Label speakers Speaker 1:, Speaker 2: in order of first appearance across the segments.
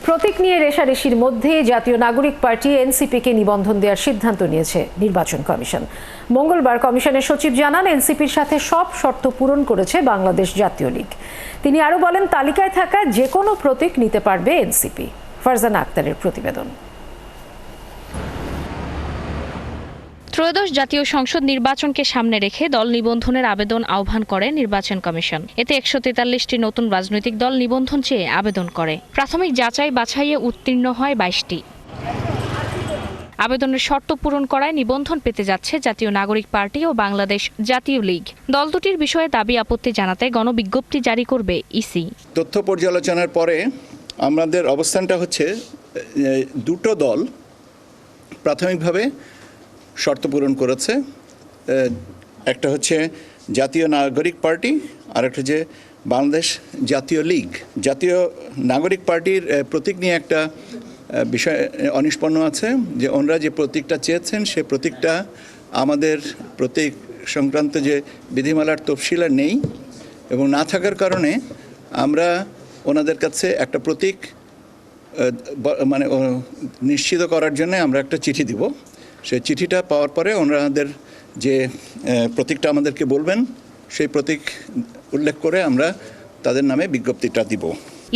Speaker 1: প্রতীক নিয়ে রেষারেষির মধ্যে জাতীয় নাগরিক পার্টি এনসিপিকে নিবন্ধন দেওয়ার সিদ্ধান্ত নিয়েছে নির্বাচন কমিশন। মঙ্গলবার কমিশনের সচিব জানান, এনসিপির সাথে সব শর্ত পূরণ করেছে বাংলাদেশ জাতীয় লীগ। তিনি আরও বলেন, তালিকায় থাকা যে কোনো প্রতীক নিতে পারবে এনসিপি। ফারজানা আক্তারের প্রতিবেদন।
Speaker 2: ত্রয়োদশ জাতীয় সংসদ নির্বাচনকে সামনে রেখে দল নিবন্ধনের আবেদন আহ্বান করে নির্বাচন কমিশন। এতে 143টি নতুন রাজনৈতিক দল নিবন্ধন চেয়ে আবেদন করে। প্রাথমিক যাচাই বাছাইয়ে উত্তীর্ণ হয় 22টি। আবেদনের শর্ত পূরণ করায় নিবন্ধন পেতে যাচ্ছে জাতীয় নাগরিক পার্টি ও বাংলাদেশ জাতীয় লীগ। দল দুটির বিষয়ে দাবি আপত্তি জানাতে গণবিজ্ঞপ্তি জারি করবে ইসি।
Speaker 3: তথ্য পর্যালোচনার পরে আমাদের অবস্থানটা হচ্ছে, দুটো দল প্রাথমিকভাবে শর্ত পূরণ করেছে। একটা হচ্ছে জাতীয় নাগরিক পার্টি, আর একটা হচ্ছে বাংলাদেশ জাতীয় লীগ। জাতীয় নাগরিক পার্টির প্রতীক নিয়ে একটা বিষয় অনিষ্পন্ন আছে, যে ওনারা যে প্রতীকটা চেয়েছেন সে প্রতীকটা আমাদের প্রতীক সংক্রান্ত যে বিধিমালার তফসিলে নেই, এবং না থাকার কারণে আমরা ওনাদের কাছে একটা প্রতীক মানে নিশ্চিত করার জন্য আমরা একটা চিঠি দিব। সেই চিঠিটা পাওয়ার পরে ওনাদের যে প্রতীকটা আমাদেরকে বলবেন, সেই প্রতীক উল্লেখ করে আমরা তাদের নামে বিজ্ঞপ্তিটা দিব।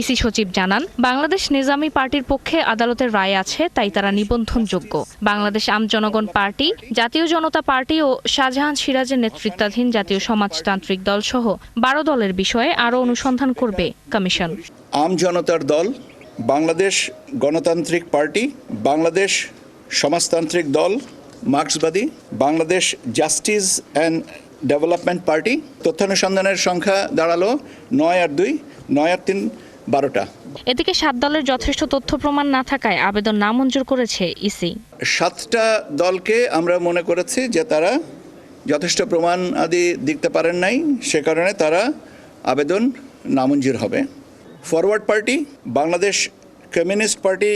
Speaker 2: ইসি সচিব জানান, বাংলাদেশ নিজামী পার্টির পক্ষে আদালতের রায় আছে, তাই তারা নিবন্ধনযোগ্য। বাংলাদেশ আম জনগণ পার্টি, জাতীয় জনতা পার্টি ও শাহজাহান সিরাজের নেতৃত্বাধীন জাতীয় সমাজতান্ত্রিক দল সহ 12 দলের বিষয়ে আরও অনুসন্ধান করবে কমিশন।
Speaker 3: আম জনতার দল, বাংলাদেশ গণতান্ত্রিক পার্টি, বাংলাদেশ সমাজতান্ত্রিক দল মার্ক্সবাদী, Bangladesh justice and development party. তথ্যানুসন্ধানের সংখ্যা দাঁড়ালো 9 আর 2, 9 আর 3, 12টা।
Speaker 2: এদিকে 7 দলের যথেষ্ট তথ্য প্রমাণ না থাকায় আবেদন নামঞ্জুর করেছে ইসি।
Speaker 3: 7টা দলকে আমরা মনে করেছি যে তারা যথেষ্ট প্রমাণ আদি দিতে পারেন নাই, সে কারণে তারা আবেদন নামঞ্জুর হবে। Forward party, Bangladesh communist party,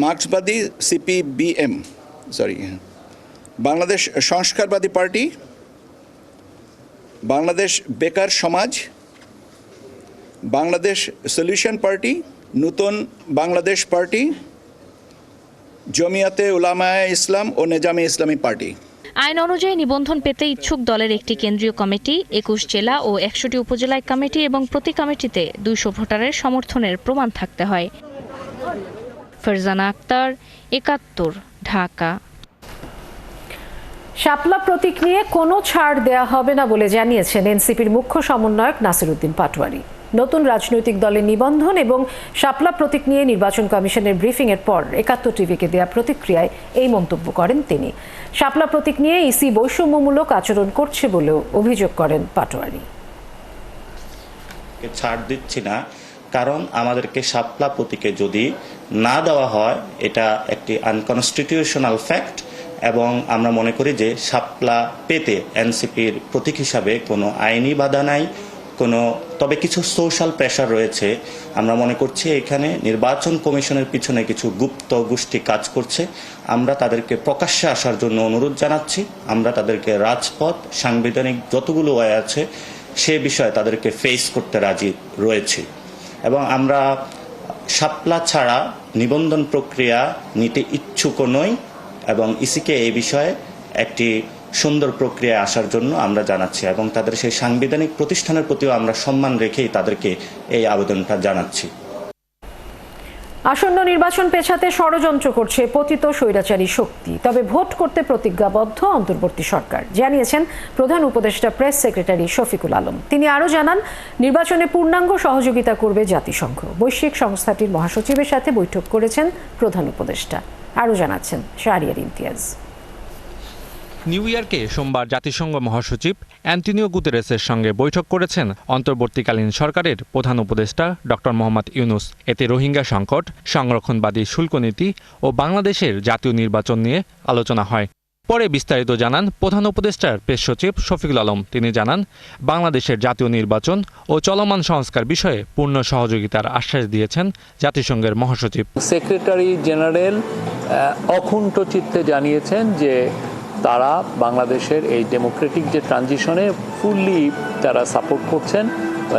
Speaker 3: মার্ক্সবাদী সিপিবিএম, বাংলাদেশ সংস্কারবাদী পার্টি, বাংলাদেশ বেকার সমাজ, বাংলাদেশ সলিউশন পার্টি, নূতন বাংলাদেশ পার্টি, জমিয়াতে উলামায়ে ইসলাম ও নেজামে ইসলামী পার্টি।
Speaker 2: আইন অনুযায়ী নিবন্ধন পেতে ইচ্ছুক দলের একটি কেন্দ্রীয় কমিটি, 21 জেলা ও 100টি উপজেলায় কমিটি এবং প্রতি কমিটিতে 200 ভোটারের সমর্থনের প্রমাণ থাকতে হয়। ফারজানা আক্তার, 71, ঢাকা।
Speaker 1: শাপলা প্রতীক নিয়ে কোনো ছাড় দেয়া হবে না বলে জানিয়েছেন এনসিপির মুখ্য সমন্বয়ক নাসির উদ্দিন পাটোয়ারি। নতুন রাজনৈতিক দলের নিবন্ধন এবং শাপলা প্রতীক নিয়ে নির্বাচন কমিশনের ব্রিফিংয়ের পর 71 টিভিকে দেয়া প্রতিক্রিয়ায় এই মন্তব্য করেন তিনি। শাপলা প্রতীক নিয়ে ইসি বৈষম্যমূলক আচরণ করছে বলেও অভিযোগ করেন পাটোয়ারি।
Speaker 4: ছাড় দিচ্ছি না, কারণ আমাদেরকে শাপলা প্রতীকে যদি না দেওয়া হয় এটা একটি আনকনস্টিটিউশনাল ফ্যাক্ট, এবং আমরা মনে করি যে শাপলা পেতে এনসিপির প্রতীক হিসাবে কোনো আইনি বাধা নাই, তবে কিছু সোশ্যাল প্রেশার রয়েছে। আমরা মনে করছি এখানে নির্বাচন কমিশনের পিছনে কিছু গুপ্ত গোষ্ঠী কাজ করছে। আমরা তাদেরকে প্রকাশ্যে আসার জন্য অনুরোধ জানাচ্ছি। আমরা তাদেরকে রাজপথ, সাংবিধানিক যতগুলো ওয়ে আছে সে বিষয়ে তাদেরকে ফেস করতে রাজি রয়েছি, এবং আমরা শাপলা ছাড়া নিবন্ধন প্রক্রিয়া নিতে ইচ্ছুক নই, এবং ইসিকে এই বিষয়ে একটি সুন্দর প্রক্রিয়ায় আসার জন্য আমরা জানাচ্ছি, এবং তাদের সেই সাংবিধানিক প্রতিষ্ঠানের প্রতিও আমরা সম্মান রেখেই তাদেরকে এই আবেদনটা জানাচ্ছি।
Speaker 1: আসন্ন নির্বাচন পেছাতে ষড়যন্ত্র করছে পতিত স্বৈরাচারী শক্তি, তবে ভোট করতে প্রতিজ্ঞাবদ্ধ অন্তর্বর্তী সরকার, জানিয়েছেন প্রধান উপদেষ্টা প্রেস সেক্রেটারি শফিকুল আলম। তিনি আরও জানান, নির্বাচনে পূর্ণাঙ্গ সহযোগিতা করবে জাতিসংঘ। বৈশ্বিক সংস্থাটির মহাসচিবের সাথে বৈঠক করেছেন প্রধান উপদেষ্টা। আরও জানাচ্ছেন শাহরিয়ার ইমতিয়াজ।
Speaker 5: নিউ ইয়র্কে সোমবার জাতিসংঘ মহাসচিব অ্যান্টনিও গুতেরেসের সঙ্গে বৈঠক করেছেন অন্তর্বর্তীকালীন সরকারের প্রধান উপদেষ্টা ডক্টর মোহাম্মদ ইউনুস। এতে রোহিঙ্গা সংকট, সংরক্ষণবাদী শুল্ক নীতি ও বাংলাদেশের জাতীয় নির্বাচন নিয়ে আলোচনা হয়। পরে বিস্তারিত জানান প্রধান উপদেষ্টার প্রেস সচিব শফিকুল আলম। তিনি জানান, বাংলাদেশের জাতীয় নির্বাচন ও চলমান সংস্কার বিষয়ে পূর্ণ সহযোগিতার আশ্বাস দিয়েছেন জাতিসংঘের মহাসচিব।
Speaker 6: সেক্রেটারি জেনারেল অকুণ্ঠ চিত্তে জানিয়েছেন যে তারা বাংলাদেশের এই ডেমোক্রেটিক যে ট্রানজিশনে ফুললি তারা সাপোর্ট করছেন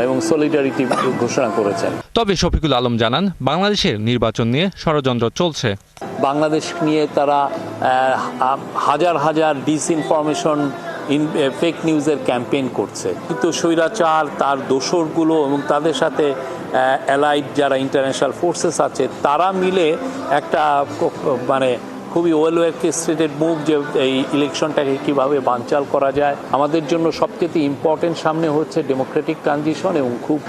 Speaker 6: এবং সলিডারিটি ঘোষণা করেছেন।
Speaker 5: তবে শফিকুল আলম জানান, বাংলাদেশের নির্বাচন নিয়ে ষড়যন্ত্র চলছে।
Speaker 6: বাংলাদেশ নিয়ে তারা হাজার হাজার ডিসইনফরমেশন ফেক নিউজের ক্যাম্পেইন করছে, কিন্তু স্বৈরাচার তার দোসরগুলো এবং তাদের সাথে অ্যালাইড যারা ইন্টারন্যাশনাল ফোর্সেস আছে তারা মিলে একটা মানে খুবই ওয়েল অর্কেস্ট্রেটেড মুভ যে এই ইলেকশনটাকে কীভাবে বানচাল করা যায়। আমাদের জন্য সবচেয়ে ইম্পর্টেন্ট সামনে হচ্ছে ডেমোক্রেটিক ট্রানজিশন এবং খুব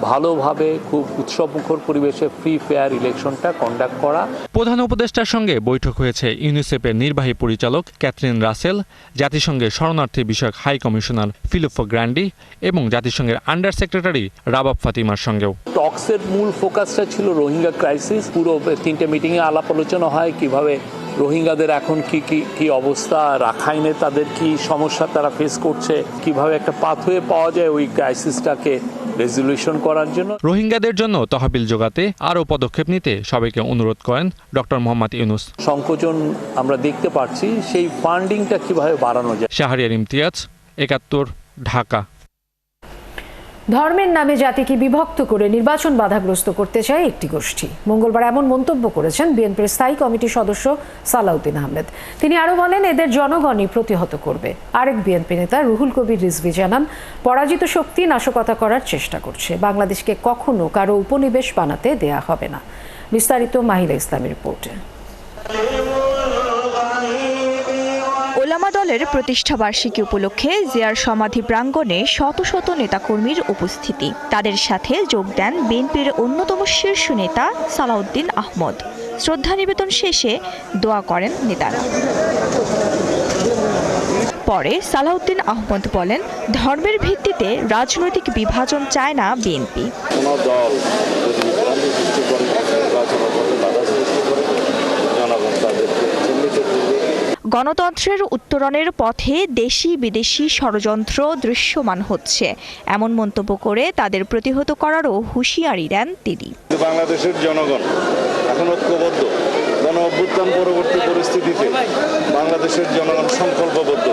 Speaker 6: ভালোভাবে খুব উৎসবমুখর পরিবেশে ফ্রি ফেয়ার ইলেকশনটা কন্ডাক্ট করা।
Speaker 5: প্রধান উপদেষ্টার সঙ্গে বৈঠক হয়েছে ইউনিসেফের নির্বাহী পরিচালক ক্যাথরিন রাসেল, জাতিসংঘের শরণার্থী বিষয়ক হাই কমিশনার ফিলিপো গ্র্যান্ডি এবং জাতিসংঘের আন্ডার সেক্রেটারি রাবাব ফাতিমার সঙ্গেও।
Speaker 6: টক্সের মূল ফোকাসটা ছিল রোহিঙ্গা ক্রাইসিস। পুরো 3টে মিটিংয়ে আলাপ আলোচনা হয় কিভাবে রোহিঙ্গাদের এখন কি অবস্থা, রাখাইনে তাদের কি সমস্যা তারা ফেস করছে, কিভাবে একটা পাথওয়ে পাওয়া যায় ওই ক্রাইসিসটাকে রেজলিউশন করার জন্য।
Speaker 5: রোহিঙ্গাদের জন্য তহবিল জোগাতে আরও পদক্ষেপ নিতে সবাইকে অনুরোধ করেন ডক্টর মোহাম্মদ ইউনুস।
Speaker 6: সংকোচন আমরা দেখতে পাচ্ছি, সেই ফান্ডিংটা কিভাবে বাড়ানো যায়।
Speaker 5: শাহরিয়ার ইমতিয়াজ, ৭১, ঢাকা।
Speaker 1: ধর্মের নামে জাতিকে বিভক্ত করে নির্বাচন বাধাগ্রস্ত করতে চায় একটি গোষ্ঠী। মঙ্গলবার এমন মন্তব্য করেছেন বিএনপির স্থায়ী কমিটির সদস্য সালাউদ্দিন আহমেদ। তিনি আরও বলেন, এদের জনগণই প্রতিহত করবে। আরেক বিএনপি নেতা রুহুল কবির রিজভী জানান, পরাজিত শক্তি নাশকতা করার চেষ্টা করছে। বাংলাদেশকে কখনো কারো উপনিবেশ বানাতে দেয়া হবে না। বিস্তারিত মাহিলা ইসলামের রিপোর্টে।
Speaker 7: ওলামা দলের প্রতিষ্ঠা বার্ষিকী উপলক্ষে জিয়ার সমাধি প্রাঙ্গণে শত শত নেতাকর্মীর উপস্থিতি। তাদের সাথে যোগ দেন বিএনপির অন্যতম শীর্ষ নেতা সালাউদ্দিন আহমদ। শ্রদ্ধা নিবেদন শেষে দোয়া করেন নেতারা। পরে সালাউদ্দিন আহমদ বলেন, ধর্মের ভিত্তিতে রাজনৈতিক বিভাজন চায় না বিএনপি। গণতন্ত্রের উত্তরণের পথে দেশি বিদেশি ষড়যন্ত্র দৃশ্যমান হচ্ছে, এমন মন্তব্য করে তাদের প্রতিহত করারও হুঁশিয়ারি দেন তিনি।
Speaker 8: বাংলাদেশের জনগণ এখন ঐক্যবদ্ধ। গণ অভ্যুত্থান পরবর্তী পরিস্থিতিতে বাংলাদেশের জনগণ সংকল্পবদ্ধ।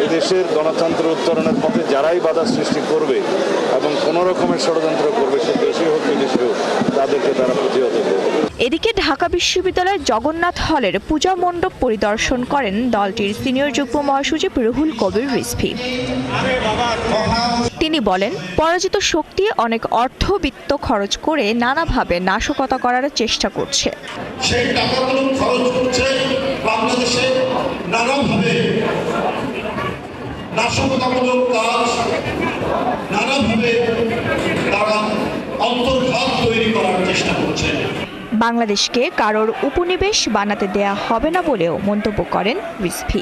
Speaker 8: এদেশের গণতন্ত্র উত্তরণের পথে যারাই বাধা সৃষ্টি করবে এবং কোনো রকমের ষড়যন্ত্র করবে, সে দেশে হোক বিদেশে হোক, তাদেরকে তারা প্রতিহত করবে।
Speaker 7: এদিকে ঢাকা বিশ্ববিদ্যালয়ের জগন্নাথ হলের পূজা মণ্ডপ পরিদর্শন করেন দলটির সিনিয়র যুগ্ম মহাসচিব রুহুল কবির রিজভী। তিনি বলেন, পরাজিত শক্তি অনেক অর্থবিত্ত খরচ করে নানাভাবে নাশকতা করার চেষ্টা করছে।
Speaker 9: সেই টাকাগুলো খরচ করছে বাংলাদেশে নানাভাবে নাশকতামূলক কাজ, নানাভাবে তারা অন্তর্ঘাত তৈরি করার চেষ্টা করছে।
Speaker 7: বাংলাদেশকে কারোর উপনিবেশ বানাতে দেয়া হবে না বলেও মন্তব্য করেন রিজভী।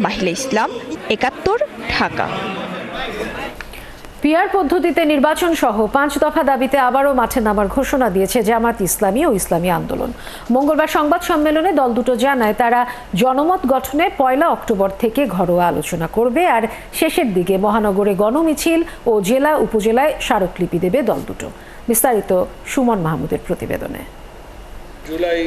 Speaker 7: মাহিলা ইসলাম, ৭১, ঢাকা।
Speaker 1: পিআর পদ্ধতিতে নির্বাচন সহ 5 দফা দাবিতে আবারও মাঠে নামার ঘোষণা দিয়েছে জামাত ইসলামী ও ইসলামী আন্দোলন। মঙ্গলবার সংবাদ সম্মেলনে দল দুটো জানায়, তারা জনমত গঠনে 1 অক্টোবর থেকে ঘরোয়া আলোচনা করবে, আর শেষের দিকে মহানগরে গণমিছিল ও জেলা উপজেলায় স্মারকলিপি দেবে দল দুটো। বিস্তারিত সুমন মাহমুদের প্রতিবেদনে।
Speaker 10: জুলাই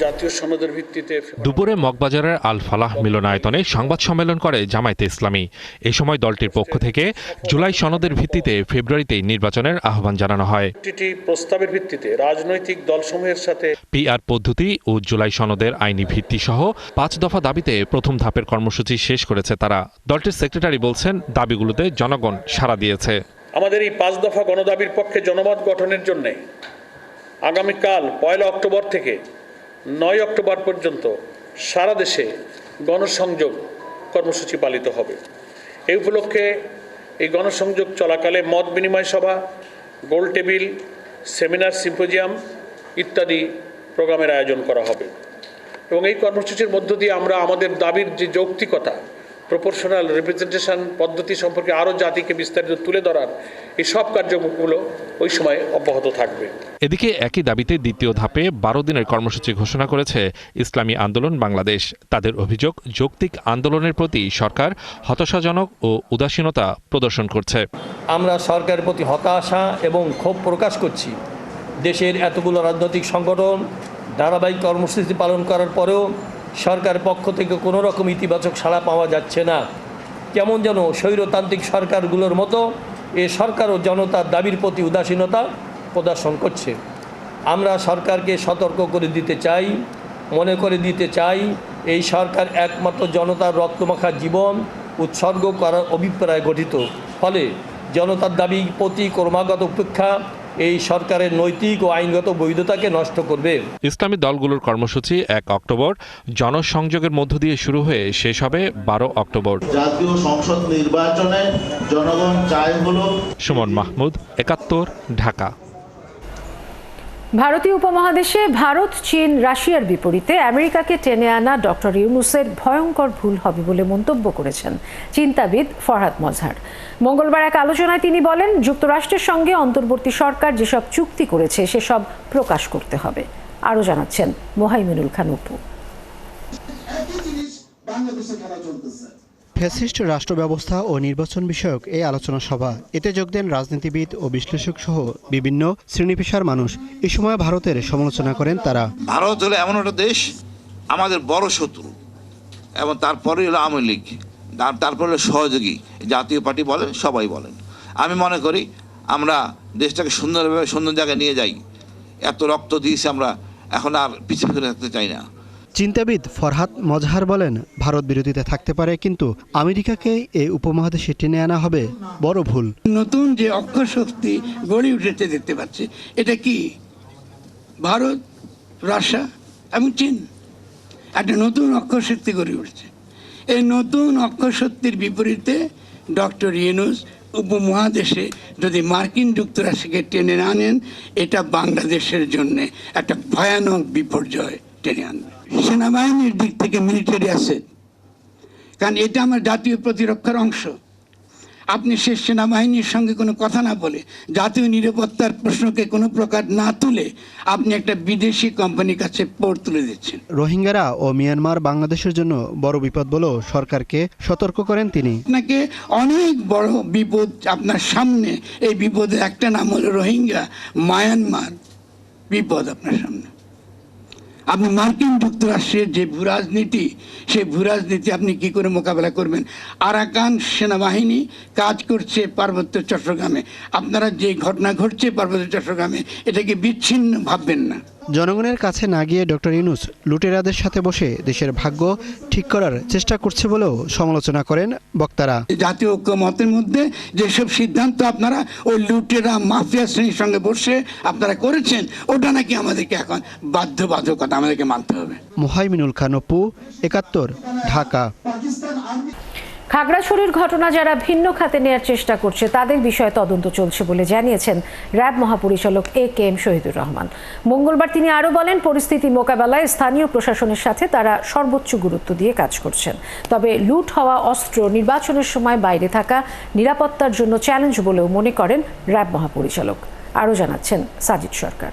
Speaker 10: জাতীয় সনদের ভিত্তিতে
Speaker 5: দুপুরে মগবাজারের আল ফালাহ মিলনায়তনে সংবাদ সম্মেলন করে জামায়াতে ইসলামী। এই সময় দলটির পক্ষ থেকে জুলাই সনদের ভিত্তিতে ফেব্রুয়ারিতেই নির্বাচনের আহ্বান জানানো হয়।
Speaker 10: প্রস্তাবের ভিত্তিতে রাজনৈতিক দলসমূহের সাথে
Speaker 5: পিআর পদ্ধতি ও জুলাই সনদের আইনি ভিত্তি সহ 5 দফা দাবিতে প্রথম ধাপের কর্মসূচি শেষ করেছে তারা। দলটির সেক্রেটারি বলছেন, দাবিগুলোতে জনগণ সাড়া দিয়েছে।
Speaker 10: আমাদের এই 5 দফা গণদাবির পক্ষে জনমত গঠনের জন্য আগামীকাল 1 অক্টোবর থেকে 9 অক্টোবর পর্যন্ত সারা দেশে গণসংযোগ কর্মসূচি পালিত হবে। এই উপলক্ষে এই গণসংযোগ চলাকালে মত বিনিময় সভা, গোল টেবিল, সেমিনার, সিম্পোজিয়াম ইত্যাদি প্রোগ্রামের আয়োজন করা হবে এবং এই কর্মসূচির মধ্য দিয়ে আমরা আমাদের দাবির যে যৌক্তিকতা, প্রপোর্শনাল রিপ্রেজেন্টেশন পদ্ধতি সম্পর্কে আরও জাতিকে বিস্তারিত তুলে ধরার এই সব কার্যক্রমগুলো ওই সময় অব্যাহত থাকবে।
Speaker 5: এদিকে একই দাবিতে দ্বিতীয় ধাপে 12 দিনের কর্মসূচি ঘোষণা করেছে ইসলামী আন্দোলন বাংলাদেশ। তাদের অভিযোগ, যৌক্তিক আন্দোলনের প্রতি সরকার হতাশাজনক ও উদাসীনতা প্রদর্শন করছে।
Speaker 11: আমরা সরকারের প্রতি হতাশা এবং ক্ষোভ প্রকাশ করছি। দেশের এতগুলো রাজনৈতিক সংগঠন ধারাবাহিক কর্মসূচি পালন করার পরেও সরকারের পক্ষ থেকে কোনো রকম ইতিবাচক সাড়া পাওয়া যাচ্ছে না। কেমন যেন স্বৈরতান্ত্রিক সরকারগুলোর মতো এ সরকারও জনতার দাবির প্রতি উদাসীনতা প্রদর্শন করছে। আমরা সরকারকে সতর্ক করে দিতে চাই, মনে করে দিতে চাই, এই সরকার একমাত্র জনতার রক্তমাখা জীবন উৎসর্গ করার অভিপ্রায় গঠিত। ফলে জনতার দাবি প্রতি ক্রমাগত উপেক্ষা এই সরকারের নৈতিক ও আইনগত বৈধতাকে নষ্ট করবে।
Speaker 5: ইসলামী দলগুলোর কর্মসূচি ১ অক্টোবর, জনসংযোগের মধ্য দিয়ে শুরু হয়ে শেষ হবে ১২ অক্টোবর।
Speaker 12: জাতীয় সংসদ নির্বাচনে জনগণ চায় হলো।
Speaker 5: সুমন মাহমুদ, ৭১, ঢাকা।
Speaker 1: ভারতীয় উপমহাদেশে ভারত, চীন, রাশিয়ার বিপরীতে আমেরিকাকে টেনে আনা ডক্টর ইউনূসের ভয়ঙ্কর ভুল হবে বলে মন্তব্য করেছেন চিন্তাবিদ ফরহাদ মজহার। মঙ্গলবার এক আলোচনায় তিনি বলেন, যুক্তরাষ্ট্রের সঙ্গে অন্তর্বর্তী সরকার যেসব চুক্তি করেছে সেসব প্রকাশ করতে হবে। আরও জানাচ্ছেন মোহাইমিনুল খান অপু।
Speaker 13: ফ্যাসিস্ট রাষ্ট্র ব্যবস্থা ও নির্বাচন বিষয়ক এই আলোচনা সভা, এতে যোগ দেন রাজনীতিবিদ ও বিশ্লেষক সহ বিভিন্ন শ্রেণী পেশার মানুষ। এ সময় ভারতের সমালোচনা করেন তারা।
Speaker 14: ভারত হলো এমন একটা দেশ, আমাদের বড় শত্রু, এবং তারপরে হলো আওয়ামী লীগ, তারপরে হলো সহযোগী, জাতীয় পার্টি বলেন, সবাই বলেন। আমি মনে করি আমরা দেশটাকে সুন্দরভাবে সুন্দর জায়গায় নিয়ে যাই। এত রক্ত দিয়েছি আমরা, এখন আর পিছিয়ে ফিরে থাকতে চাই না।
Speaker 13: চিন্তাবিদ ফরহাদ মজহার বলেন, ভারত বিরোধিতা থাকতে পারে, কিন্তু আমেরিকাকে এই উপমহাদেশে টেনে আনা হবে বড় ভুল।
Speaker 15: নতুন যে অক্ষশক্তি গড়ে উঠেছে দেখতে পাচ্ছি, এটা কি? ভারত, রাশিয়া এবং চীন একটা নতুন অক্ষশক্তি গড়ে উঠেছে। এই নতুন অক্ষশক্তির বিপরীতে ডক্টর ইউনূস উপমহাদেশে যদি মার্কিন যুক্তরাষ্ট্রকে টেনে না আনেন, এটা বাংলাদেশের জন্য একটা ভয়ানক বিপর্যয় টেনে আনবে। সেনাবাহিনীর দিক থেকে মিলিটারি অ্যাসেট, কারণ এটা আমার জাতীয় প্রতিরক্ষার অংশ। আপনি সে সেনাবাহিনীর সঙ্গে কোনো কথা না বলে, জাতীয় নিরাপত্তার প্রশ্নকে কোনো প্রকার না তুলে আপনি একটা বিদেশি কোম্পানির কাছে পোর্ট তুলে দিচ্ছেন।
Speaker 13: রোহিঙ্গারা ও মিয়ানমার বাংলাদেশের জন্য বড় বিপদ বলেও সরকারকে সতর্ক করেন তিনি।
Speaker 15: আপনাকে অনেক বড় বিপদ আপনার সামনে, এই বিপদের একটা নাম হলো রোহিঙ্গা, মায়ানমার বিপদ আপনার সামনে। আপনি মার্কিন যুক্তরাষ্ট্রের যে ভূরাজনীতি, সেই ভূরাজনীতি আপনি কি করে মোকাবেলা করবেন? আরাকান সেনাবাহিনী কাজ করছে পার্বত্য চট্টগ্রামে, আপনারা যে ঘটনা ঘটছে পার্বত্য চট্টগ্রামে, এটাকে বিচ্ছিন্ন ভাববেন না।
Speaker 13: জনগণের কাছে না গিয়ে ডক্টর ইউনূস লুটেরাদের সাথে বসে দেশের ভাগ্য ঠিক করার চেষ্টা করছে বলেও সমালোচনা করেন বক্তারা।
Speaker 15: জাতীয় ঐক্যমতের মধ্যে যেসব সিদ্ধান্ত আপনারা ওই লুটেরা মাফিয়া শ্রেণীর সঙ্গে বসে আপনারা করেছেন, ওটা নাকি আমাদেরকে এখন বাধ্যবাধকতা আমাদেরকে মানতে হবে।
Speaker 13: মোহাইমিনুল খান অপু, ৭১, ঢাকা।
Speaker 1: খাগড়াছড়ির ঘটনা যারা ভিন্ন খাতে নেয়ার চেষ্টা করছে তাদের বিষয়ে তদন্ত চলছে বলে জানিয়েছেন র্যাব মহাপরিচালক AKM শহীদুর রহমান। মঙ্গলবার তিনি আরও বলেন, পরিস্থিতি মোকাবেলায় স্থানীয় প্রশাসনের সাথে তারা সর্বোচ্চ গুরুত্ব দিয়ে কাজ করছেন। তবে লুট হওয়া অস্ত্র নির্বাচনের সময় বাইরে থাকা নিরাপত্তার জন্য চ্যালেঞ্জ বলেও মনে করেন র্যাব মহাপরিচালক। আরও জানাচ্ছেন সাজিদ সরকার।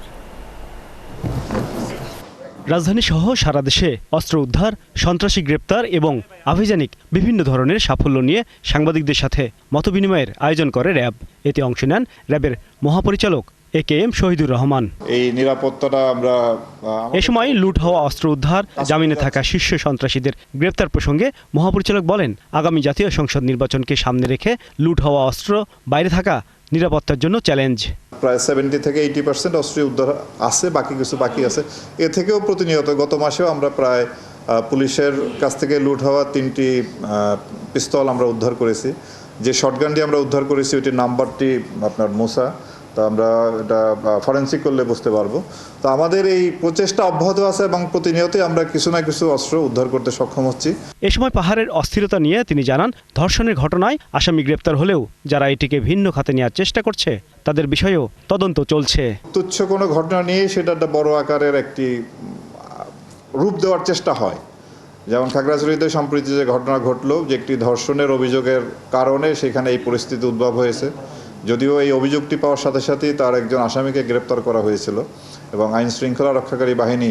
Speaker 16: রাজধানী সহ সারা দেশে অস্ত্র উদ্ধার, সন্ত্রাসী গ্রেপ্তার এবং আভিযানিক বিভিন্ন ধরনের সাফল্য নিয়ে সাংবাদিকদের সাথে মতবিনিময়ের আয়োজন করে র্যাব। এতে অংশ নেন র্যাবের মহাপরিচালক AKM শহীদুর রহমান।
Speaker 8: এই নিরাপত্তাটা আমরা
Speaker 16: এ সময় লুট হওয়া অস্ত্র উদ্ধার, জামিনে থাকা শীর্ষ সন্ত্রাসীদের গ্রেপ্তার প্রসঙ্গে মহাপরিচালক বলেন, আগামী জাতীয় সংসদ নির্বাচনকে সামনে রেখে লুট হওয়া অস্ত্র বাইরে থাকা নিরাপত্তার জন্য চ্যালেঞ্জ।
Speaker 8: প্রায় 70 থেকে 80% অস্ত্র উদ্ধার আছে, বাকি কিছু বাকি আছে। এ থেকেও প্রতিনিয়ত গত মাসেও আমরা প্রায় পুলিশের কাছ থেকে লুট হওয়া 3টি পিস্তল আমরা উদ্ধার করেছি। যে শটগানটি আমরা উদ্ধার করেছি ওইটির নাম্বারটি আপনার মোসা, তা আমরা এটা ফরেন্সিক করলে বুঝতে পারবো। তো আমাদের এই প্রচেষ্টা অব্যাহত আছে এবং প্রতিনিয়তই আমরা কিছু না কিছু অস্ত্র উদ্ধার করতে সক্ষম হচ্ছি।
Speaker 16: এ সময় পাহাড়ের অস্থিরতা নিয়ে তিনি জানান, ধর্ষণের ঘটনায় আসামি গ্রেপ্তার হলেও যারা এটিকে ভিন্ন খাতে নেওয়ার চেষ্টা করছে তাদের বিষয়েও তদন্ত চলছে।
Speaker 8: তুচ্ছ কোনো ঘটনা নিয়ে সেটা একটা বড় আকারের একটি রূপ দেওয়ার চেষ্টা হয়। যেমন খাগড়াছড়িতে সম্প্রতি যে ঘটনা ঘটলো, যে একটি ধর্ষণের অভিযোগের কারণে সেখানে এই পরিস্থিতি উদ্ভব হয়েছে। যদিও এই অভিযোগটি পাওয়ার সাথে সাথেই তার একজন আসামিকে গ্রেপ্তার করা হয়েছিল এবং আইন শৃঙ্খলা রক্ষাকারী বাহিনী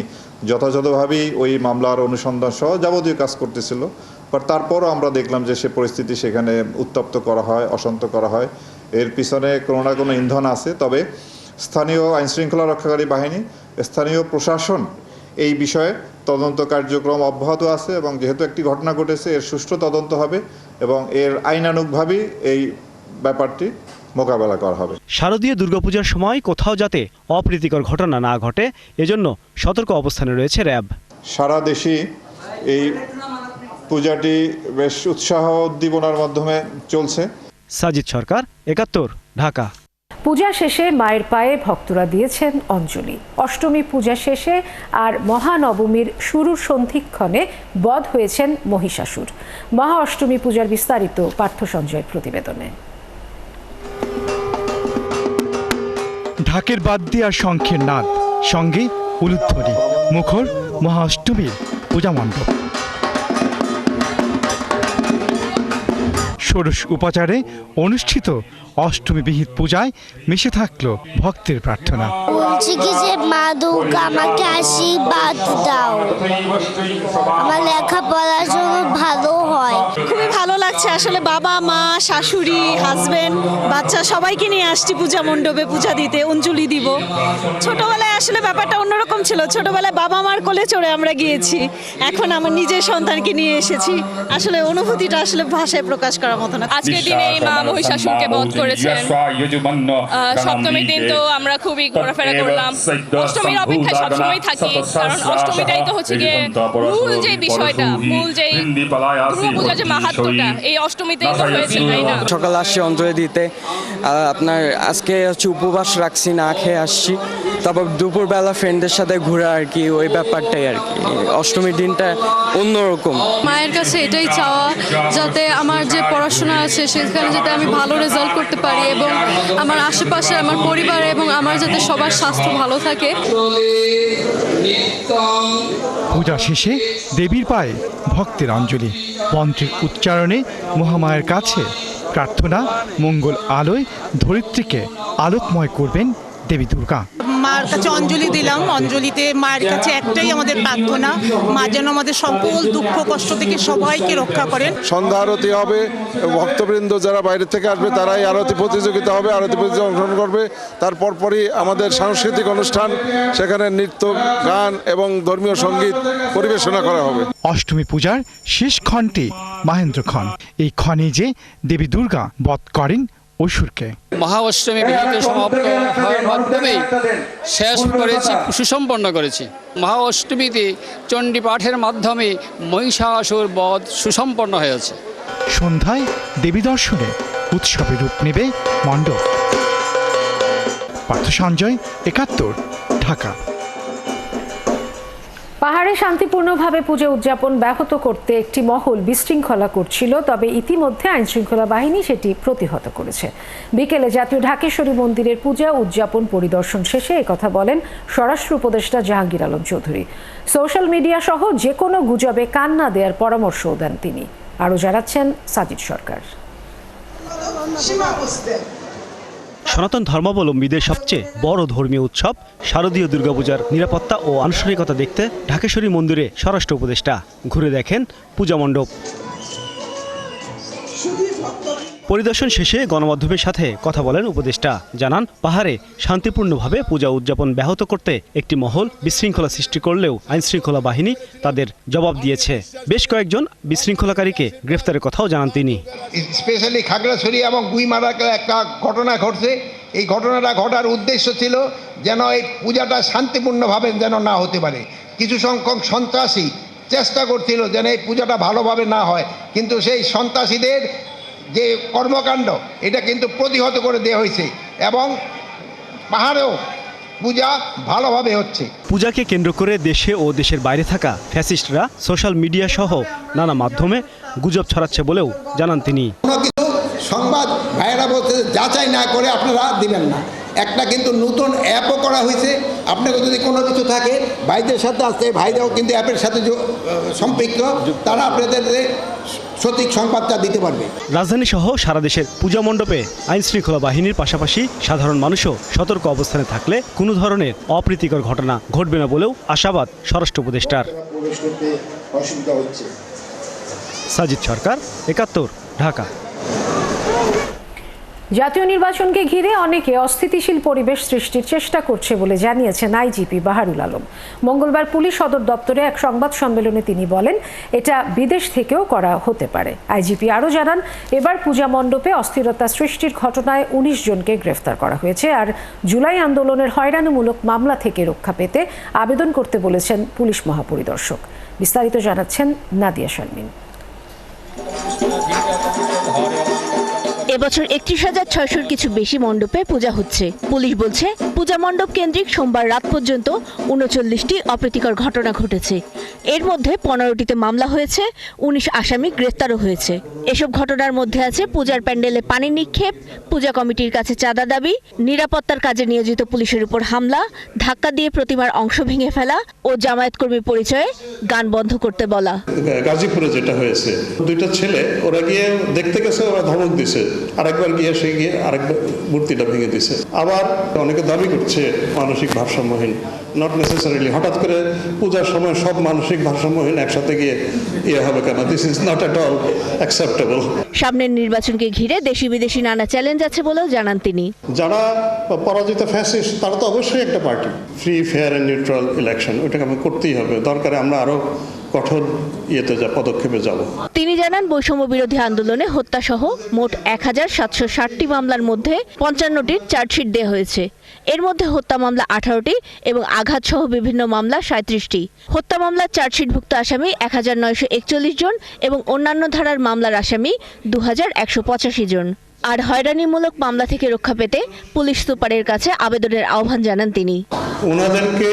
Speaker 8: যথাযথভাবেই ওই মামলার অনুসন্ধান সহ যাবতীয় কাজ করতেছিল। বাট তারপরও আমরা দেখলাম যে সে পরিস্থিতি সেখানে উত্তপ্ত করা হয়, অশান্ত করা হয়। এর পিছনে কোনো না কোনো ইন্ধন আছে। তবে স্থানীয় আইন শৃঙ্খলা রক্ষাকারী বাহিনী, স্থানীয় প্রশাসন এই বিষয়ে তদন্ত কার্যক্রম অব্যাহত আছে এবং যেহেতু একটি ঘটনা ঘটেছে এর সুষ্ঠু তদন্ত হবে এবং এর আইনানুগভাবেই এই ব্যাপারটি মোকাবেলা করা হবে।
Speaker 16: শারদীয় দুর্গাপূজার সময় কোথাও যাতে অপ্রীতিকর ঘটনা না ঘটে এজন্য সতর্ক অবস্থানে রয়েছে র্যাব।
Speaker 8: সারা দেশে এই পূজাটি বেশ উৎসাহ উদ্দীপনার মাধ্যমে চলছে।
Speaker 16: সাজিদ সরকার, ৭১, ঢাকা।
Speaker 1: পূজা শেষে মায়ের পায়ে ভক্তরা দিয়েছেন অঞ্জলি। অষ্টমী পূজা শেষে আর মহানবমীর শুরুর সন্ধিক্ষণে বধ হয়েছেন মহিষাসুর। মহা অষ্টমী পূজার বিস্তারিত পার্থ সঞ্জয়ের প্রতিবেদনে।
Speaker 17: ঢাকের বাদ্যি আর শঙ্খের নাদ, সঙ্গে উলুধ্বনি, মুখর মহা অষ্টমীর পূজা মণ্ডপ। ষোড়শ উপাচারে অনুষ্ঠিত অষ্টমী বিহিত পূজায় মিশে থাকলো ভক্তের প্রার্থনা।
Speaker 18: বলছি কি যে মা দুর্গা আমাকে আশীর্বাদ দাও, আমার লেখাপড়ার জন্য ভালো হয়।
Speaker 19: খুবই ভালো লাগছে আসলে। বাবা মা শাশুড়ি হাজবেন্ড বাচ্চা সবাইকে নিয়ে আসছি পূজা মণ্ডপে পূজা দিতে, অঞ্জলি দিব। ছোটবেলায় আসলে ব্যাপারটা অন্যরকম ছিল। ছোটবেলায় বাবা মার কোলে চড়ে আমরা গিয়েছি, এখন আমার নিজের সন্তানকে নিয়ে এসেছি। আসলে অনুভূতিটা আসলে ভাষায় প্রকাশ করার মতো না।
Speaker 20: আজকের দিনে এই মা মহিষাসুরকে বধ করেছেন। সপ্তমীর দিন তো আমরা খুবই ঘোরাফেরা করলাম। অষ্টমীর অপেক্ষায় সবসময় থাকি, কারণ অষ্টমীটাই তো হচ্ছে গিয়ে মূল যে বিষয়টা, মূল যে দুর্গাপূজার যে মাহাত্ম্যটা এই অষ্টমীতেই তো হয়েছে, তাই না?
Speaker 21: সকালে আসছি অঞ্জলি দিতে, আপনার আজকে হচ্ছে উপবাস রাখছি, না খেয়ে আসছি। তারপর দুপুরবেলা ফ্রেন্ডদের সাথে ঘোরা আর কি, ওই ব্যাপারটাই আর কি। অষ্টমীর দিনটা অন্যরকম।
Speaker 22: মায়ের কাছে এটাই চাওয়া যাতে আমার যে পড়াশোনা আছে সেখানে যাতে আমি ভালো রেজাল্ট করতে পারি এবং আমার আশেপাশে আমার পরিবার এবং আমার যাতে সবার স্বাস্থ্য ভালো থাকে।
Speaker 17: পূজা শেষে দেবীর পায়ে ভক্তের অঞ্জলি, মন্ত্রের উচ্চারণে মহামায়ের কাছে প্রার্থনা, মঙ্গল আলোয় ধরিত্রীকে আলোকময় করবেন দেবী দুর্গা।
Speaker 19: মার কাছে অঞ্জলি দিলাম। অঞ্জলিতে মায়ের কাছে একটাই আমাদের প্রার্থনা, মা যেন আমাদের সকল দুঃখ কষ্ট থেকে সবাইকে রক্ষা করেন।
Speaker 8: সন্ধ্যা আরতি হবে, ভক্তবৃন্দ যারা বাইরে থেকে আসবে তারাই আরতি প্রতিযোগিতা হবে, আরতি প্রতিযোগিতা অংশগ্রহণ করবে। তারপর পরই আমাদের সাংস্কৃতিক অনুষ্ঠান, সেখানে নৃত্য, গান এবং ধর্মীয় সঙ্গীত পরিবেশনা করা হবে।
Speaker 17: অষ্টমী পূজার শেষ ক্ষণটি মাহেন্দ্র ক্ষণ। এই ক্ষণে যে দেবী দুর্গা বধ করেন অসুরকে।
Speaker 23: মহা অষ্টমী বিহিত সমাপ্ত হওয়ার মাধ্যমে শেষ করেছি, সুসম্পন্ন করেছি। মহা অষ্টমীতে চণ্ডী পাঠের মাধ্যমে মহিষাসুর বধ সুসম্পন্ন হয়েছে।
Speaker 17: সন্ধ্যায় দেবী দর্শনে উৎসবে রূপ নেবে মণ্ডপ। পার্থ সঞ্জয়, ৭১, ঢাকা।
Speaker 1: পাহাড়ে শান্তিপূর্ণভাবে পূজা উদযাপন ব্যাহত করতে একটি মহল বিশৃঙ্খলা করছিল, তবে ইতিমধ্যে আইনশৃঙ্খলা বাহিনী সেটি প্রতিহত করেছে। বিকেলে জাতীয় ঢাকেশ্বরী মন্দিরের পূজা উদযাপন পরিদর্শন শেষে একথা বলেন স্বরাষ্ট্র উপদেষ্টা জাহাঙ্গীর আলম চৌধুরী। সোশ্যাল মিডিয়া সহ যে কোনো গুজবে কান না দেওয়ার পরামর্শও দেন তিনি। আরও জানাচ্ছেন সাজিদ সরকার।
Speaker 16: সনাতন ধর্মাবলম্বীদের সবচেয়ে বড় ধর্মীয় উৎসব শারদীয় দুর্গাপূজার নিরাপত্তা ও আনুষ্ঠানিকতা দেখতে ঢাকেশ্বরী মন্দিরে স্বরাষ্ট্র উপদেষ্টা ঘুরে দেখেন পূজা মণ্ডপ। পরিদর্শন শেষে গণমাধ্যমের সাথে কথা বলেন উপদেষ্টা। জানান, পাহাড়ে শান্তিপূর্ণভাবে পূজা উদযাপন ব্যাহত করতে একটি মহল বিশৃঙ্খলা সৃষ্টি করলেও আইনশৃঙ্খলা বাহিনী তাদের জবাব দিয়েছে। বেশ কয়েকজন বিশৃঙ্খলাকারীকে গ্রেফতারের কথাও জানান তিনি।
Speaker 24: স্পেশালি খাগড়াছড়ি এবং গুইমারাতে একটা ঘটনা ঘটছে। এই ঘটনাটা ঘটার উদ্দেশ্য ছিল যেন এই পূজাটা শান্তিপূর্ণভাবে যেন না হতে পারে। কিছু সংখ্যক সন্ত্রাসী চেষ্টা করছিল যেন এই পূজাটা ভালোভাবে না হয়, কিন্তু সেই সন্ত্রাসীদের যে কর্মকাণ্ড এটা কিন্তু প্রতিহত করে দেওয়া হয়েছে এবং পাহাড়েও পূজা ভালোভাবে হচ্ছে।
Speaker 16: পূজাকে কেন্দ্র করে দেশে ও দেশের বাইরে থাকা ফ্যাসিস্টরা সোশ্যাল মিডিয়া সহ নানা মাধ্যমে গুজব ছড়াচ্ছে বলেও জানান তিনি।
Speaker 24: কোনো কিছু সংবাদ ভাইয়েরা বলতে যাচাই না করে আপনারা দিবেন না। একটা কিন্তু নতুন অ্যাপও করা হয়েছে, আপনাকে যদি কোনো কিছু থাকে ভাইদের সাথে আসতে, ভাইরাও কিন্তু অ্যাপের সাথে সম্পৃক্ত, তারা আপনাদের সঠিক সংবাদটা দিতে পারবে।
Speaker 16: রাজধানী সহ সারা দেশের পূজা মণ্ডপে আইনশৃঙ্খলা বাহিনীর পাশাপাশি সাধারণ মানুষও সতর্ক অবস্থানে থাকলে কোনো ধরনের অপ্রীতিকর ঘটনা ঘটবে না বলেও আশাবাদ স্বরাষ্ট্র উপদেষ্টার। সাজিদ সরকার, ৭১, ঢাকা।
Speaker 1: জাতীয় নির্বাচনকে ঘিরে অনেকে অস্থিতিশীল পরিবেশ সৃষ্টির চেষ্টা করছে বলে জানিয়েছেন আইজিপি বাহারুল আলম। মঙ্গলবার পুলিশ সদর দপ্তরে এক সংবাদ সম্মেলনে তিনি বলেন, এটা বিদেশ থেকেও করা হতে পারে। আইজিপি আরও জানান, এবার পূজা মণ্ডপে অস্থিরতা সৃষ্টির ঘটনায় 19 জনকে গ্রেফতার করা হয়েছে। আর জুলাই আন্দোলনের হয়রানিমূলক মামলা থেকে রক্ষা পেতে আবেদন করতে বলেছেন পুলিশ মহাপরিদর্শক। বিস্তারিত জানাচ্ছেন নাদিয়া শারমিন।
Speaker 2: এবছর 31,600-র কিছু বেশি মণ্ডপে পূজা হচ্ছে। পুলিশ বলছে, পূজা মণ্ডপ কেন্দ্রিক সোমবার রাত পর্যন্ত 39টি অপ্রীতিকর ঘটনা ঘটেছে। এর মধ্যে 15টিতে মামলা হয়েছে, 19 আসামি গ্রেফতারও হয়েছে। এসব ঘটনার মধ্যে আছে পূজার প্যান্ডেলে পানি নিক্ষেপ, পূজা কমিটির কাছে চাঁদা দাবি, নিরাপত্তার কাজে নিয়োজিত পুলিশের উপর হামলা, ধাক্কা দিয়ে প্রতিমার অংশ ভেঙে ফেলা ও জামায়াত কর্মী পরিচয়ে গান বন্ধ করতে বলা।
Speaker 3: গাজীপুরে যেটা হয়েছে, দুইটা ছেলে ওরা গিয়ে দেখতে গেছে, ওরা ধমক দিছে, আরেকবার গিয়ে আরেকবার মূর্তিটা ভেঙে দিছে। আবার অনেকে দাবি করছে মানসিক ভারসাম্যহীন, নট নেসেসারিলি হঠাৎ করে পূজার সময় সব মানসিক ভারসাম্যহীন একসাথে গিয়ে হবে কেন? This is not at all acceptable.
Speaker 2: সামনের নির্বাচনকে ঘিরে দেশি বিদেশি নানা চ্যালেঞ্জ আছে বলেও জানান তিনি।
Speaker 3: যারা পরাজিত ফ্যাসিস্ট তারা তো অবশ্যই একটা party, free fair and neutral election, ওইটাকে আমাকে করতেই হবে। দরকারে আমরা আরো কঠোর পদক্ষেপে যাব।
Speaker 2: তিনি জানান, বৈষম্য বিরোধী আন্দোলনে হত্যাসহ মোট 1760টি মামলার মধ্যে 55টির চার্জশিট দেওয়া হয়েছে। এর মধ্যে হত্যা মামলা 18টি এবং আঘাতসহ বিভিন্ন মামলা 37টি। হত্যা মামলার চার্জশিটভুক্ত আসামি 1941 জন এবং অন্যান্য ধারার মামলার আসামি 2185 জন। আর হয়রানিমূলক মামলা থেকে রক্ষা পেতে পুলিশ সুপারের কাছে আবেদনের আহ্বান জানান তিনি।
Speaker 3: ওনাদেরকে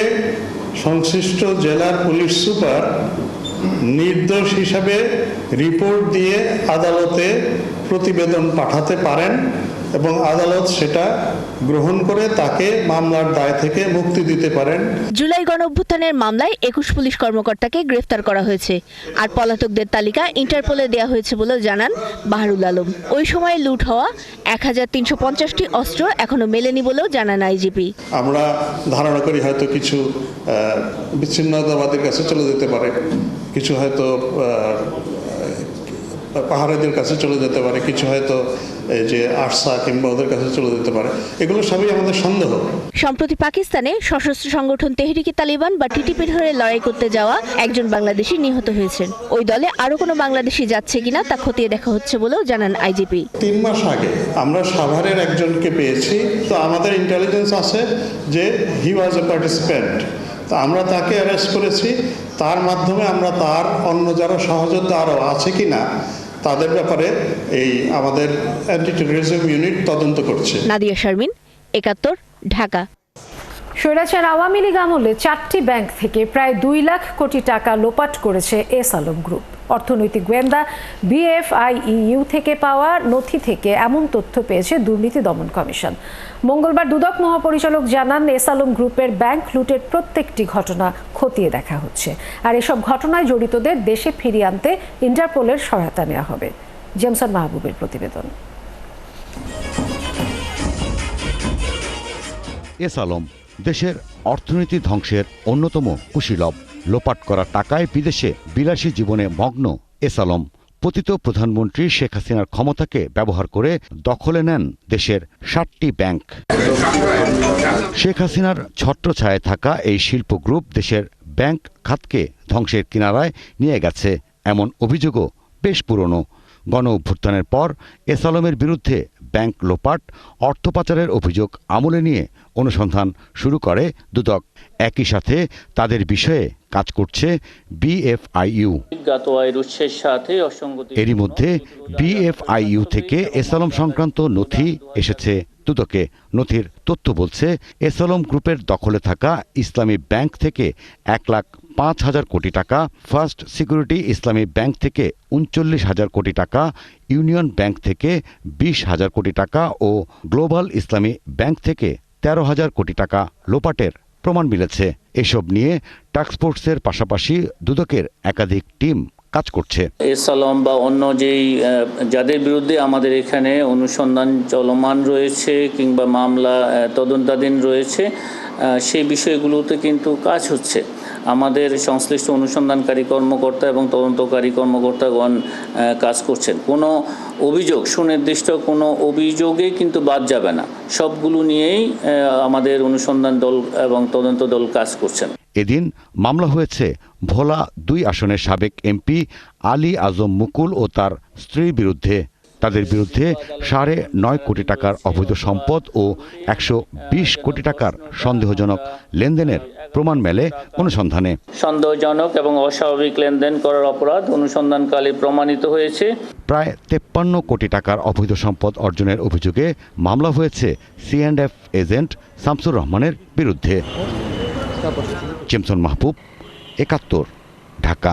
Speaker 3: সংশ্লিষ্ট জেলার পুলিশ সুপার নির্দোষ হিসাবে রিপোর্ট দিয়ে আদালতে প্রতিবেদন পাঠাতে পারেন এবং আদালত সেটা গ্রহণ করে তাকে মামলার দায় থেকে মুক্তি দিতে পারেন।
Speaker 2: জুলাই গণঅভ্যুত্থানের মামলায় 21 পুলিশ কর্মকর্তাকে গ্রেফতার করা হয়েছে। আর পলাতকদের তালিকা ইন্টারপোলে দেওয়া হয়েছে বলেও জানান বাহারুল আলম। ওই সময় লুট হওয়া 1350টি অস্ত্র এখনো মেলেনি বলেও জানান আইজিপি।
Speaker 3: আমরা ধারণা করি হয়তো কিছু বিচ্ছিন্নতাবাদের কাছে চলে যেতে পারে, কিছু হয়তো পাহাড়িদের কাছে চলে যেতে পারে, কিছু হয়তো এই যে আরসা কিংবা ওদের কাছে চলে যেতে পারে। এগুলো সবই আমাদের সন্দেহ।
Speaker 2: সম্প্রতি পাকিস্তানে সশস্ত্র সংগঠন তেহরিকে তালিবান বা টিটিপির হয়ে লড়াই করতে যাওয়া একজন বাংলাদেশি নিহত হয়েছেন। ওই দলে আরো কোনো বাংলাদেশি যাচ্ছে কিনা তা খতিয়ে দেখা হচ্ছে বলেও জানান আইজিপি।
Speaker 3: 3 মাস আগে আমরা সাভারের একজনকে পেয়েছি, তো আমাদের ইন্টেলিজেন্স আছে যে হি ওয়াজ এ পার্টিসিপেন্ট। তা আমরা তাকে অ্যারেস্ট করেছি। তার মাধ্যমে আমরা তার অন্য যারা সহযোদ্ধা আরও আছে কিনা তাদের ব্যাপারে এই আমাদের অ্যান্টি টেররিজম ইউনিট তদন্ত করছে।
Speaker 2: নাদিয়া শারমিন, 71, ঢাকা।
Speaker 1: স্বৈরাচার আওয়ামী লীগ আমলে 4টি ব্যাংক থেকে প্রায় 2 লাখ কোটি টাকা লোপাট করেছে এস আলম গ্রুপ। অর্থনৈতিক গোয়েন্দা BFIEU থেকে পাওয়া নথি থেকে এমন তথ্য পেয়েছে দুর্নীতি দমন কমিশন। মঙ্গলবার দুদক মহাপরিচালক জানান, এস আলম গ্রুপের ব্যাংক লুটের প্রত্যেকটি ঘটনা খতিয়ে দেখা হচ্ছে। আর এসব ঘটনায় জড়িতদের দেশে ফিরিয়ে আনতে ইন্টারপোলের সহায়তা নেওয়া হবে। জেমসন মাহবুবের প্রতিবেদন।
Speaker 4: এস আলম দেশের অর্থনীতি ধ্বংসের অন্যতম কুশীলব। লোপাট করা টাকায় বিদেশে বিলাসী জীবনে মগ্ন এস আলম পতিত প্রধানমন্ত্রী শেখ হাসিনার ক্ষমতাকে ব্যবহার করে দখলে নেন দেশের 7টি ব্যাংক। শেখ হাসিনার ছত্রছায়ায় থাকা এই শিল্প গ্রুপ দেশের ব্যাংক খাতকে ধ্বংসের কিনারায় নিয়ে গেছে, এমন অভিযোগও বেশ পুরনো। গণ অভ্যুত্থানের পর এস আলমের বিরুদ্ধে ব্যাংক লোপাট, অর্থ পাচারের অভিযোগ আমলে নিয়ে অনুসন্ধান শুরু করে দুদক। একই সাথে তাদের বিষয়ে কাজ করছে BFIU। এরই মধ্যে BFIU থেকে এস আলম সংক্রান্ত নথি এসেছে দুদকে। নথির তথ্য বলছে, এস আলম গ্রুপের দখলে থাকা ইসলামী ব্যাংক থেকে 1,05,000 কোটি টাকা, ফার্স্ট সিকিউরিটি ইসলামী ব্যাংক থেকে 39,000 কোটি টাকা, ইউনিয়ন ব্যাংক থেকে 20,000 কোটি টাকা ও গ্লোবাল ইসলামী ব্যাংক থেকে 13,000 কোটি টাকা লোপাটের প্রমাণ মিলেছে। এসব নিয়ে টাস্কফোর্সের পাশাপাশি দুদকের একাধিক টিম কাজ করছে।
Speaker 6: এস আলম বা অন্য যেই যাদের বিরুদ্ধে আমাদের এখানে অনুসন্ধান চলমান রয়েছে কিংবা মামলা তদন্তাধীন রয়েছে, সেই বিষয়গুলোতে কিন্তু কাজ হচ্ছে। আমাদের সংশ্লিষ্ট অনুসন্ধানকারী কর্মকর্তা এবং তদন্তকারী কর্মকর্তাগণ কাজ করছেন। কোনো অভিযোগ, সুনির্দিষ্ট কোনো অভিযোগে কিন্তু বাদ যাবে না, সবগুলো নিয়েই আমাদের অনুসন্ধান দল এবং তদন্ত দল কাজ করছেন।
Speaker 4: এদিন মামলা হয়েছে ভোলা ২ আসনের সাবেক এমপি আলী আজম মুকুল ও তার স্ত্রীর বিরুদ্ধে। তাদের বিরুদ্ধে ৯.৫ কোটি টাকার অবৈধ সম্পদ ও ১২০ কোটি টাকার সন্দেহজনক লেনদেনের প্রমাণ মেলে অনুসন্ধানে।
Speaker 6: সন্দেহজনক এবং অস্বাভাবিক লেনদেন করার অপরাধ অনুসন্ধানকালে প্রমাণিত হয়েছে। প্রায়
Speaker 4: ৫৩ কোটি টাকার অবৈধ সম্পদ অর্জনের অভিযোগে মামলা হয়েছে C&F এজেন্ট শামসুর রহমানের বিরুদ্ধে। জেমসন মাহবুব, ৭১, ঢাকা।